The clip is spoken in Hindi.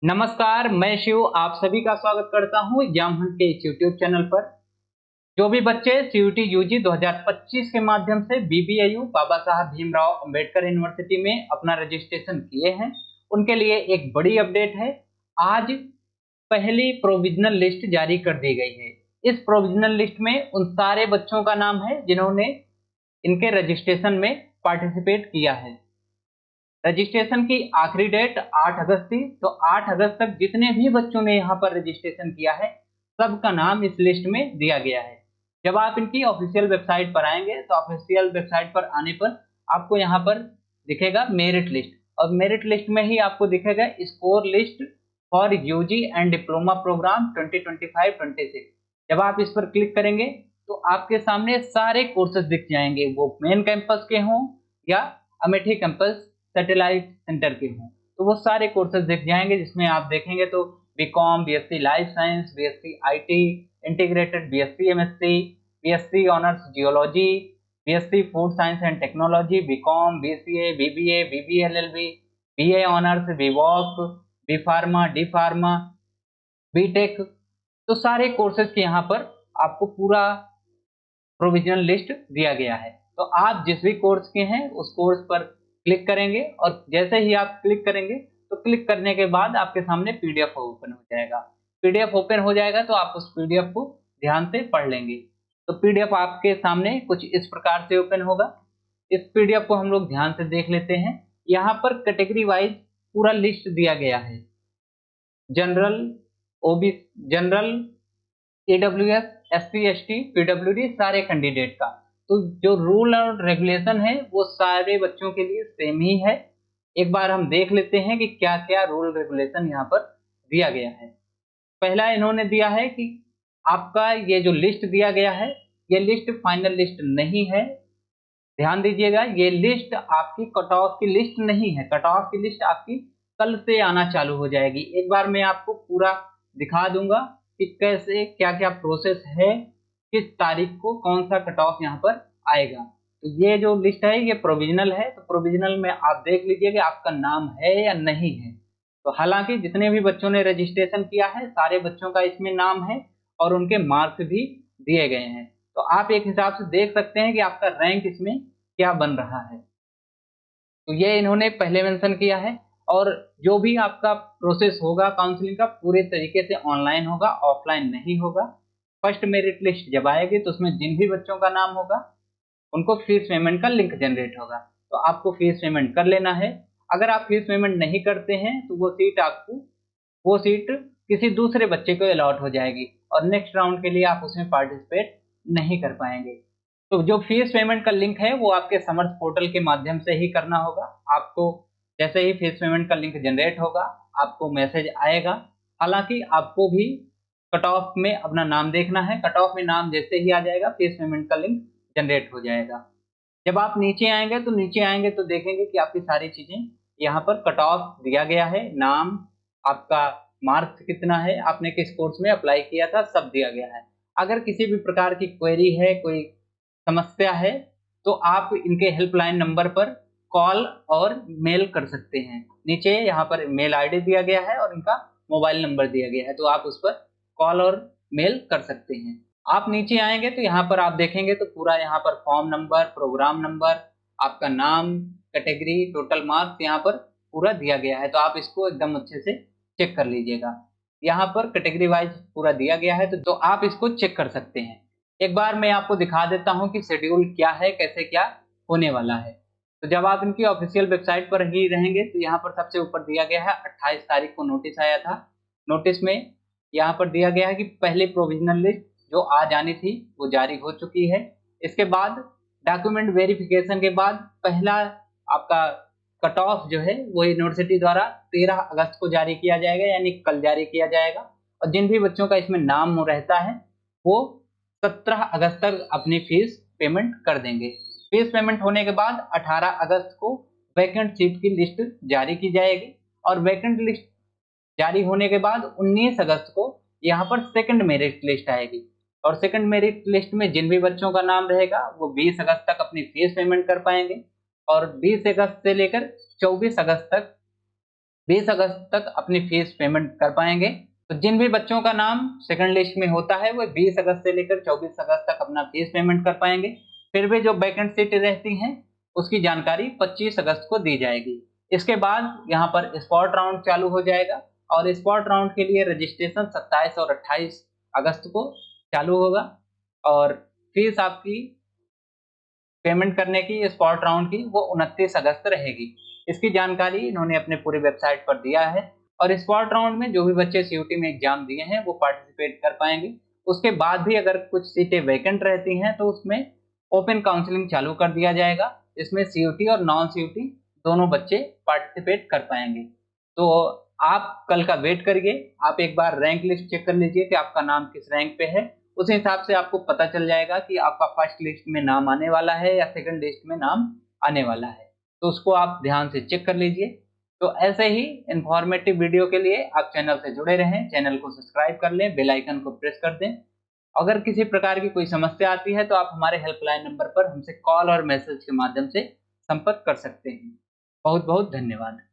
नमस्कार, मैं शिव आप सभी का स्वागत करता हूं एग्जाम हंट के इस यूट्यूब चैनल पर। जो भी बच्चे सीयूटी यूजी 2025 के माध्यम से बीबीएयू बाबा साहब भीमराव अंबेडकर यूनिवर्सिटी में अपना रजिस्ट्रेशन किए हैं, उनके लिए एक बड़ी अपडेट है। आज पहली प्रोविजनल लिस्ट जारी कर दी गई है। इस प्रोविजनल लिस्ट में उन सारे बच्चों का नाम है जिन्होंने इनके रजिस्ट्रेशन में पार्टिसिपेट किया है। रजिस्ट्रेशन की आखिरी डेट 8 अगस्त थी, तो 8 अगस्त तक जितने भी बच्चों ने यहाँ पर रजिस्ट्रेशन किया है, सबका नाम इस लिस्ट में दिया गया है। जब आप इनकी ऑफिशियल वेबसाइट पर आएंगे, तो ऑफिशियल वेबसाइट पर आने पर आपको यहाँ पर दिखेगा मेरिट लिस्ट, और मेरिट लिस्ट में ही आपको दिखेगा score list for UG and diploma program 2025-26। जब आप इस पर क्लिक करेंगे तो आपके सामने सारे कोर्सेज दिख जाएंगे, वो मेन कैंपस के हों या अमेठी कैंपस सैटेलाइट सेंटर के हों, तो वो सारे कोर्सेज दिख जाएंगे। जिसमें आप देखेंगे तो BCom, BSc life science, BSc IT integrated, BSc MSc, BSc honours geology, BSc food science and technology, BCom, BCA, BBA, BBLLB, BA honours, BVoc, B pharma, D pharma, BTech, तो सारे कोर्सेज के यहाँ पर आपको पूरा प्रोविजनल लिस्ट दिया गया है। तो आप जिस भी कोर्स के हैं उस कोर्स पर क्लिक करेंगे, और जैसे ही आप क्लिक करेंगे तो क्लिक करने के बाद आपके सामने पीडीएफ ओपन हो जाएगा। पीडीएफ ओपन हो जाएगा तो आप उस पीडीएफ को ध्यान से पढ़ लेंगे। तो पीडीएफ आपके सामने कुछ इस प्रकार से ओपन होगा। इस पीडीएफ को हम लोग ध्यान से देख लेते हैं। यहाँ पर कैटेगरी वाइज पूरा लिस्ट दिया गया है। General, OB, general, EWS, SC, ST, PWD, सारे कैंडिडेट का। तो जो रूल और रेगुलेशन है वो सारे बच्चों के लिए सेम ही है। एक बार हम देख लेते हैं कि क्या क्या रूल रेगुलेशन यहाँ पर दिया गया है। पहला इन्होंने दिया है कि आपका ये जो लिस्ट दिया गया है, ये लिस्ट फाइनल लिस्ट नहीं है। ध्यान दीजिएगा, ये लिस्ट आपकी कट ऑफ की लिस्ट नहीं है। कट ऑफ की लिस्ट आपकी कल से आना चालू हो जाएगी। एक बार मैं आपको पूरा दिखा दूंगा कि कैसे क्या क्या प्रोसेस है, किस तारीख को कौन सा कट ऑफ यहाँ पर आएगा। तो ये जो लिस्ट है ये प्रोविजनल है, तो प्रोविजनल में आप देख लीजिए कि आपका नाम है या नहीं है। तो हालांकि जितने भी बच्चों ने रजिस्ट्रेशन किया है सारे बच्चों का इसमें नाम है और उनके मार्क्स भी दिए गए हैं। तो आप एक हिसाब से देख सकते हैं कि आपका रैंक इसमें क्या बन रहा है। तो ये इन्होंने पहले मेंशन किया है। और जो भी आपका प्रोसेस होगा काउंसलिंग का, पूरे तरीके से ऑनलाइन होगा, ऑफलाइन नहीं होगा। फर्स्ट मेरिट लिस्ट जब आएगी तो उसमें जिन भी बच्चों का नाम होगा उनको फीस पेमेंट का लिंक जनरेट होगा, तो आपको फीस पेमेंट कर लेना है। अगर आप फीस पेमेंट नहीं करते हैं तो वो सीट किसी दूसरे बच्चे को अलॉट हो जाएगी और नेक्स्ट राउंड के लिए आप उसमें पार्टिसिपेट नहीं कर पाएंगे। तो जो फीस पेमेंट का लिंक है वो आपके समर्थ पोर्टल के माध्यम से ही करना होगा। आपको जैसे ही फीस पेमेंट का लिंक जनरेट होगा आपको मैसेज आएगा। हालांकि आपको भी कट ऑफ में अपना नाम देखना है। कट ऑफ में नाम जैसे ही आ जाएगा फीस पेमेंट का लिंक जनरेट हो जाएगा। जब आप नीचे आएंगे तो देखेंगे कि आपकी सारी चीजें यहाँ पर कट ऑफ दिया गया है। नाम, आपका मार्क्स कितना है, आपने किस कोर्स में अप्लाई किया था, सब दिया गया है। अगर किसी भी प्रकार की क्वेरी है, कोई समस्या है, तो आप इनके हेल्पलाइन नंबर पर कॉल और मेल कर सकते हैं। नीचे यहाँ पर मेल आईडी दिया गया है और इनका मोबाइल नंबर दिया गया है, तो आप उस पर कॉल और मेल कर सकते हैं। आप नीचे आएंगे तो यहाँ पर आप देखेंगे तो पूरा यहाँ पर फॉर्म नंबर, प्रोग्राम नंबर, आपका नाम, कैटेगरी, टोटल मार्क्स यहाँ पर पूरा दिया गया है। तो आप इसको एकदम अच्छे से चेक कर लीजिएगा। यहाँ पर कैटेगरी वाइज पूरा दिया गया है, तो आप इसको चेक कर सकते हैं। एक बार मैं आपको दिखा देता हूँ कि शेड्यूल क्या है, कैसे क्या होने वाला है। तो जब आप इनकी ऑफिशियल वेबसाइट पर ही रहेंगे तो यहाँ पर सबसे ऊपर दिया गया है 28 तारीख को नोटिस आया था। नोटिस में यहाँ पर दिया गया है कि पहले प्रोविजनल लिस्ट जो आज आनी थी वो जारी हो चुकी है। इसके बाद डॉक्यूमेंट वेरिफिकेशन के बाद पहला आपका कट ऑफ जो है वो यूनिवर्सिटी द्वारा 13 अगस्त को जारी किया जाएगा, यानी कल जारी किया जाएगा। और जिन भी बच्चों का इसमें नाम रहता है वो 17 अगस्त तक अपनी फीस पेमेंट कर देंगे। फीस पेमेंट होने के बाद 18 अगस्त को वैकेंट सीट की लिस्ट जारी की जाएगी, और वैकेंट लिस्ट जारी होने के बाद 19 अगस्त को यहाँ पर सेकंड मेरिट लिस्ट आएगी। और सेकंड मेरिट लिस्ट में जिन भी बच्चों का नाम रहेगा वो 20 अगस्त तक अपनी फीस पेमेंट कर पाएंगे, और 20 अगस्त से लेकर 24 अगस्त तक 20 अगस्त तक अपनी फीस पेमेंट कर पाएंगे। तो जिन भी बच्चों का नाम सेकंड लिस्ट में होता है वो 20 अगस्त से लेकर 24 अगस्त तक अपना फीस पेमेंट कर पाएंगे। फिर भी जो वैकेंट सीट रहती हैं उसकी जानकारी 25 अगस्त को दी जाएगी। इसके बाद यहाँ पर स्पॉट राउंड चालू हो जाएगा और स्पॉट राउंड के लिए रजिस्ट्रेशन 27 और 28 अगस्त को चालू होगा और फीस आपकी पेमेंट करने की स्पॉट राउंड की वो 29 अगस्त रहेगी। इसकी जानकारी इन्होंने अपने पूरी वेबसाइट पर दिया है और स्पॉट राउंड में जो भी बच्चे सीयूटी में एग्जाम दिए हैं वो पार्टिसिपेट कर पाएंगे। उसके बाद भी अगर कुछ सीटें वैकेंट रहती हैं तो उसमें ओपन काउंसलिंग चालू कर दिया जाएगा। इसमें सीयूटी और नॉन सीयूटी दोनों बच्चे पार्टिसिपेट कर पाएंगे। तो आप कल का वेट करिए, आप एक बार रैंक लिस्ट चेक कर लीजिए कि आपका नाम किस रैंक पे है। उस हिसाब से आपको पता चल जाएगा कि आपका फर्स्ट लिस्ट में नाम आने वाला है या सेकंड लिस्ट में नाम आने वाला है। तो उसको आप ध्यान से चेक कर लीजिए। तो ऐसे ही इंफॉर्मेटिव वीडियो के लिए आप चैनल से जुड़े रहें, चैनल को सब्सक्राइब कर लें, बेल आइकन को प्रेस कर दें। अगर किसी प्रकार की कोई समस्या आती है तो आप हमारे हेल्पलाइन नंबर पर हमसे कॉल और मैसेज के माध्यम से संपर्क कर सकते हैं। बहुत बहुत धन्यवाद।